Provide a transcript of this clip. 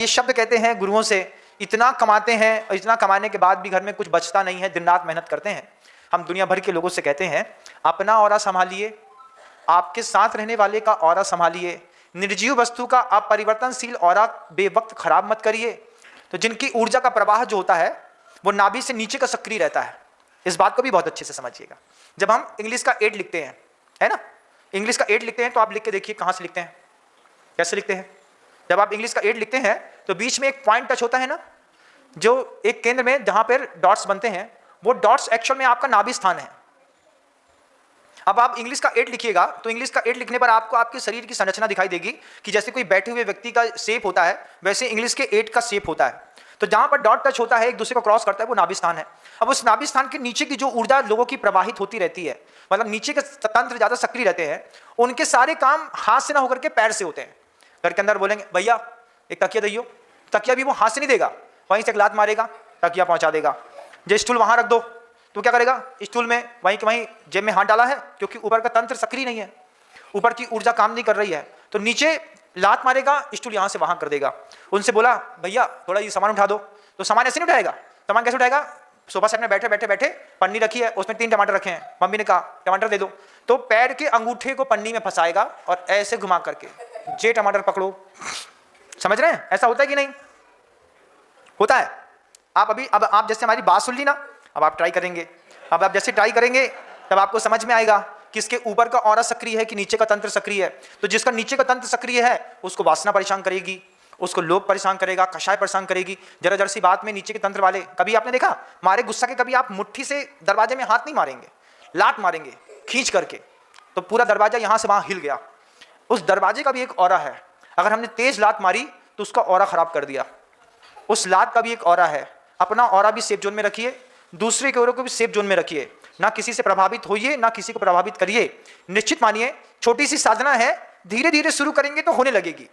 ये शब्द कहते हैं गुरुओं से, इतना कमाते हैं और इतना कमाने के बाद भी घर में कुछ बचता नहीं है, दिन रात मेहनत करते हैं। हम दुनिया भर के लोगों से कहते हैं अपना ऑरा संभालिए, आपके साथ रहने वाले का ऑरा संभालिए, निर्जीव वस्तु का अपरिवर्तनशील ऑरा बेवक्त खराब मत करिए। तो जिनकी ऊर्जा का प्रवाह जो होता है वो नाभि से नीचे का सक्रिय रहता है। इस बात को भी बहुत अच्छे से समझिएगा। जब हम इंग्लिश का 8 लिखते हैं, है ना, इंग्लिश का 8 लिखते हैं तो आप लिख के देखिए कहाँ से लिखते हैं, कैसे लिखते हैं। जब आप इंग्लिश का 8 लिखते हैं तो बीच में एक पॉइंट टच होता है ना, जो एक केंद्र में जहां पर डॉट्स बनते हैं, वो डॉट्स एक्चुअल में आपका नाभि स्थान है। अब आप इंग्लिश का 8 लिखिएगा तो इंग्लिश का 8 लिखने पर आपको आपके शरीर की संरचना दिखाई देगी कि जैसे कोई बैठे हुए व्यक्ति का शेप होता है, वैसे इंग्लिश के 8 का शेप होता है। तो जहां पर डॉट टच होता है, एक दूसरे को क्रॉस करता है, वो नाभि स्थान है। अब उस नाभि स्थान के नीचे की जो ऊर्जा लोगों की प्रवाहित होती रहती है, मतलब नीचे के तंत्र ज्यादा सक्रिय रहते हैं, उनके सारे काम हाथ से ना होकर के पैर से होते हैं। घर के अंदर बोलेंगे भैया एक तकिया दइयो, तकिया भी वो हाथ से नहीं देगा, वहीं से एक लात मारेगा, तकिया पहुंचा देगा। जो स्टूल वहां रख दो तो क्या करेगा, स्टूल में वहीं के वहीं जेब में हाथ डाला है, क्योंकि ऊपर का तंत्र सक्रिय नहीं है, ऊपर की ऊर्जा काम नहीं कर रही है, तो नीचे लात मारेगा, स्टूल यहां से वहां कर देगा। उनसे बोला भैया थोड़ा ये सामान उठा दो, तो सामान ऐसे नहीं उठाएगा। सामान कैसे उठाएगा, सोफा सेट में बैठे बैठे बैठे पन्नी रखी है, उसमें 3 टमाटर रखे हैं, मम्मी ने कहा टमाटर दे दो, तो पैर के अंगूठे को पन्नी में फंसाएगा और ऐसे घुमा करके जे टमाटर पकड़ो। समझ रहे हैं, ऐसा होता है कि नहीं होता है। अब आप जैसे हमारी बात सुन ली ना, अब आप ट्राई करेंगे। अब आप जैसे ट्राई करेंगे तब आपको समझ में आएगा कि इसके ऊपर का ऑरा सक्रिय है कि नीचे का तंत्र सक्रिय है। तो जिसका नीचे का तंत्र सक्रिय है उसको वासना परेशान करेगी, उसको लोभ परेशान करेगा, कषाय परेशान करेगी। जरा जरा सी बात में नीचे के तंत्र वाले, कभी आपने देखा मारे गुस्सा के, कभी आप मुट्ठी से दरवाजे में हाथ नहीं मारेंगे, लात मारेंगे खींच करके, तो पूरा दरवाजा यहां से वहां हिल गया। उस दरवाजे का भी एक ऑरा है। अगर हमने तेज लात मारी तो उसका ऑरा खराब कर दिया। उस लात का भी एक ऑरा है। अपना ऑरा भी सेफ जोन में रखिए, दूसरे के ऑरा को भी सेफ जोन में रखिए। ना किसी से प्रभावित होइए, ना किसी को प्रभावित करिए। निश्चित मानिए छोटी सी साधना है, धीरे धीरे शुरू करेंगे तो होने लगेगी।